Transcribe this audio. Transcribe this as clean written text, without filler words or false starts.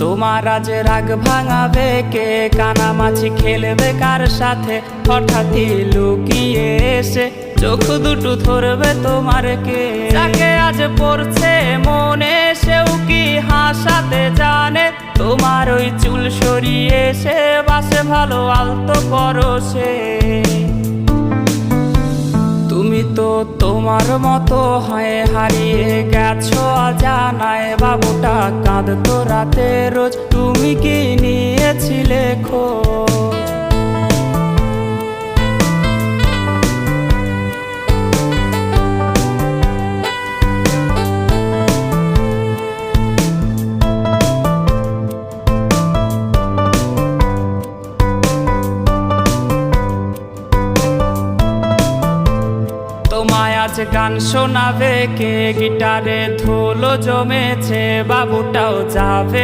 তোমার আজ রাগ ভাঙাবে কে, কানামাছি খেলবে কার সাথে, হঠাৎই লুকিয়ে এসে চোখ দুটো ধরবে তোমার কে। যাকে আজ পড়ছে মনে সেও কি হাসাতে জানে, তোমার ওই চুল সরিয়ে সে বাসে ভালো আলতো পরশে। তুমি তো তোমার মতো হয়ে হারিয়ে গেছো অজানায়, বাবুটা কাঁদতো রাতে রোজ, তুমি কি নিয়েছিলে খোঁজ? তোমায় আজ গান শোনাবে কে, গিটারে ধুলো জমেছে, বাবুটাও যাবে।